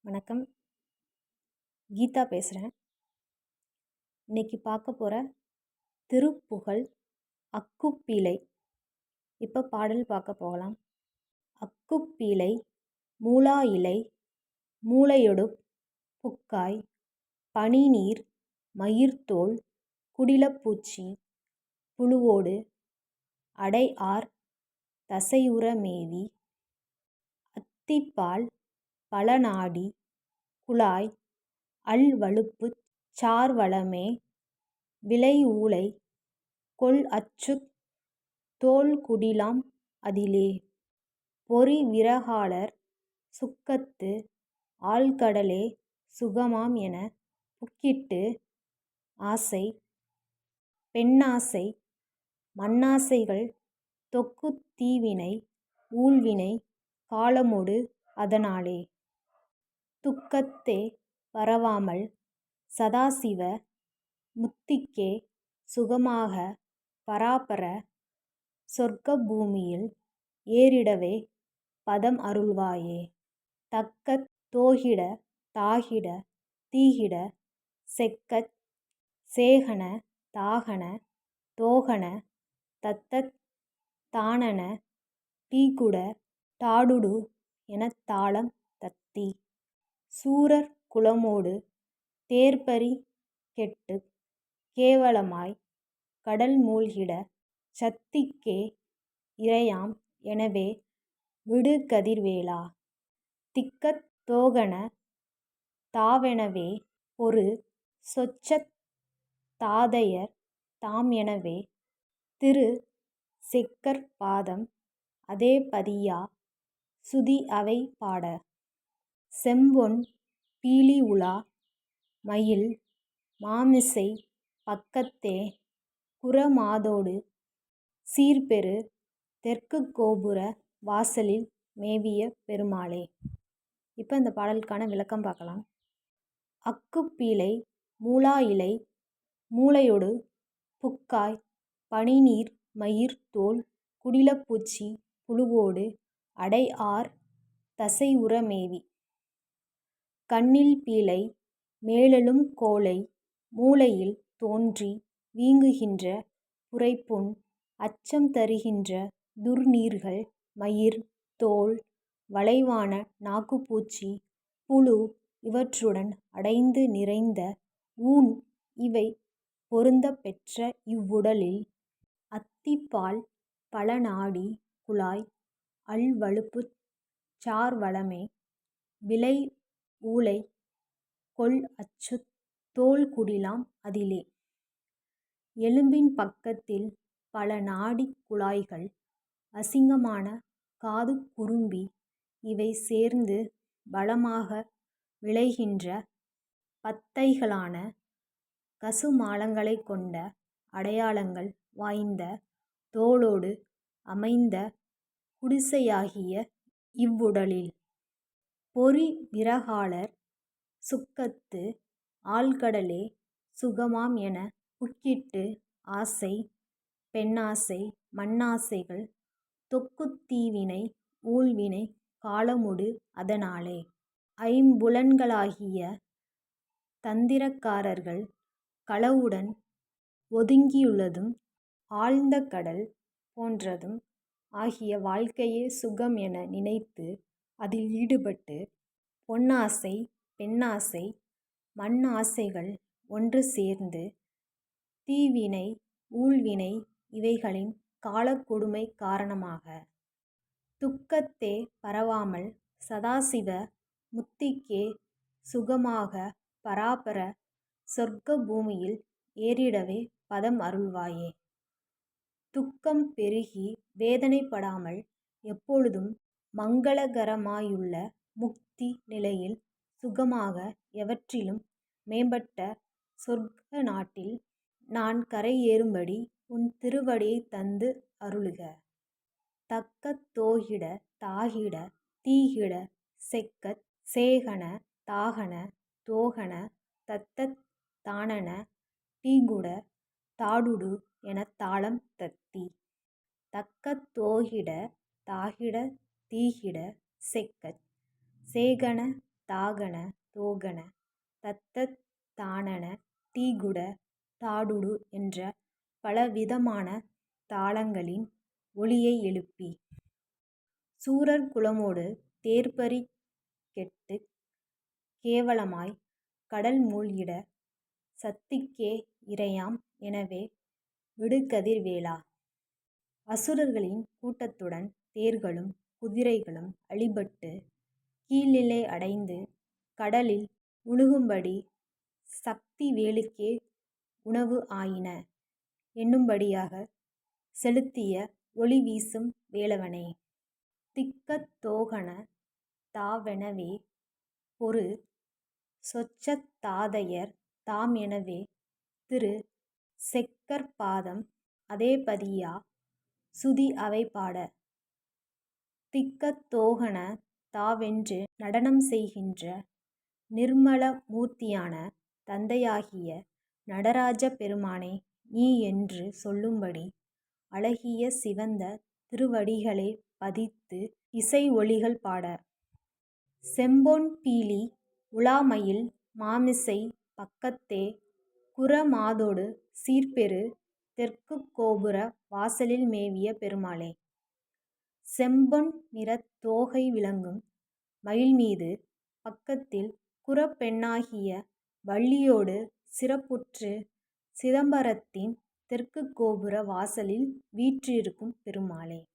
வணக்கம். கீதா பேசுகிறேன். இன்னைக்கு பார்க்க போகிற திருப்புகழ் அக்குப்பீலை. இப்போ பாடல் பார்க்க போகலாம். அக்குப்பீலை மூலா இலை மூளையொடு புக்காய் பனிநீர் மயிர்தோல் குடிலப்பூச்சி புழுவோடு அடைஆர் தசையுற மேவி அத்திப்பால் பழநாடி குழாய் அல்வழுப்புச் சார்வளமே விளைஊலை கொள்அச்சுத் தோல்குடிலாம் அதிலே பொறிவிரகாளர் சுக்கத்து ஆழ்கடலே சுகமாம் என புக்கிட்டு ஆசை பெண்ணாசை மண்ணாசைகள் தொக்குத் தீவினை ஊழ்வினை காலமொடு அதனாலே துக்கத்தே பரவாமல் சதாசிவ முத்திக்கே சுகமாக பராபர சொர்க்க பூமியில் ஏறிடவே பதம் அருள்வாயே. தக்கத் தோகிட தாகிட தீகிட செக்கச் சேகன தாகன தோகன தத்தத் தானன டீகுட டாடுடு எனத் தாளம் தத்தி சூரர் குலமோடு தேர்பறி கெட்டுக் கேவலமாய் கடல் மூழ்கிட சத்திக்கே இரையாம் எனவே விடுகதிர்வேலா. திக்கத் தோகன தாவெனவே பொரு சொச்சத் தாதையர் தாம் எனவே திரு செக்கர் பாதம் அதே பதியா சுதி அவை பாட. செம்பொன் பீலி உலா மயில் மாமிசை பக்கத்தே குறமாதொடு சீர்பெறு தெற்குக் கோபுர வாசலில் மேவிய பெருமாளே. இப்போ இந்த பாடலுக்கான விளக்கம் பார்க்கலாம். அக்குப்பீலை மூலா இலை மூளையொடு புக்காய் பனிநீர் மயிர்தோல் குடிலப்பூச்சி புழுவோடு அடைஆர் தசையுற மேவி கண்ணில் பீலை மேலெழும் கோலை மூளையில் தோன்றி வீங்குகின்ற புரைப்புண் அச்சம் தருகின்ற துர்நீர்கள் மயிர் தோல் வளைவான நாக்குப்பூச்சி புழு இவற்றுடன் அடைந்து நிறைந்த ஊன் இவை பொருந்தப் பெற்ற இவ்வுடலில் அத்திப்பால் பழநாடி குழாய் அல்வழுப்புச் சார்வளமே விளை ஊலை கொள்அச்சுத் தோல்குடிலாம் அதிலே எலும்பின் பக்கத்தில் பல நாடிக் குழாய்கள் அசிங்கமான காதுக் குறும்பி இவை சேர்ந்து பலமாக விளைகின்ற பத்தைகளான கசுமாலங்களைக் கொண்ட அடையாளங்கள் வாய்ந்த தோலோடு அமைந்த குடிசையாகிய இவ்வுடலில் பொறிவிரகாளர் சுக்கத்து ஆழ்கடலே சுகமாம் என புக்கிட்டு ஆசை பெண்ணாசை மண்ணாசைகள் தொக்குத் தீவினை ஊழ்வினை காலமொடு அதனாலே ஐம்புலன்களாகிய தந்திரக்காரர்கள் களவுடன் ஒதுங்கியுள்ளதும் ஆழ்ந்த கடல் போன்றதும் ஆகிய வாழ்க்கையே சுகம் என நினைத்து அதில் ஈடுபட்டு பொன்னாசை பெண்ணாசை மண் ஆசைகள் ஒன்று சேர்ந்து தீவினை ஊழ்வினை இவைகளின் காலக்கொடுமை காரணமாக துக்கத்தே பரவாமல் சதாசிவ முத்திக்கே சுகமாக பராபர சொர்க்க பூமியில் ஏறிடவே பதம் அருள்வாயே. துக்கம் பெருகி வேதனைப்படாமல் எப்பொழுதும் மங்களகரமாயுள்ள முக்தி நிலையில் சுகமாக எவற்றிலும் மேம்பட்ட சொர்க்க நாட்டில் நான் கரையேறும்படி உன் திருவடியைத் தந்து அருளுக. தக்கத் தோகிட தாகிட தீகிட செக்கச் சேகன தாகன தோகன தத்தத் தானன டீகுட டாடுடு எனத் தாளம் தத்தி தக்கத் தோகிட தாகிட தீகிட செக்கச் சேகன தாகன தோகன தத்த தானன டீகுட தாடுடு என்ற பலவிதமான தாளங்களின் ஒலியை எழுப்பி சூரர் குலமோடு தேர்பறி கெட்டுக் கேவலமாய் கடல் மூழ்கிட சத்திக்கே இரையாம் எனவே விடுகதிர் வேலா. அசுரர்களின் கூட்டத்துடன் தேர்களும் குதிரைகளும் அழிபட்டு கீழ்நிலை அடைந்து கடலில் முழுகும்படி சக்தி வேலுக்கே உணவு ஆயின என்னும்படியாக செலுத்திய ஒளி வீசும் வேலவனே. திக்கத் தோகன தாவெனவே பொரு சொச்சத் தாதையர் தாம் எனவே திரு செக்கர் பாதம் அதேபதியா சுதி அவை பாட. திக்கத் தோகன தாவென்று நடனம் செய்கின்ற நிர்மல மூர்த்தியான தந்தையாகிய நடராஜ பெருமானே நீ என்று சொல்லும்படி அழகிய சிவந்த திருவடிகளே பதித்து இசை ஒலிகள் பாட. செம்பொன் பீலி உலாமயில் மாமிசை பக்கத்தே குறமாதொடு சீர்பெறு தெற்குக் கோபுர வாசலில் மேவிய பெருமாளே. செம்பொன் நிறத் தோகை விளங்கும் மயில்மீது பக்கத்தில் குறப்பெண்ணாகிய வள்ளியோடு சிறப்புற்று சிதம்பரத்தின் தெற்குக் கோபுர வாசலில் வீற்றிருக்கும் பெருமாளே.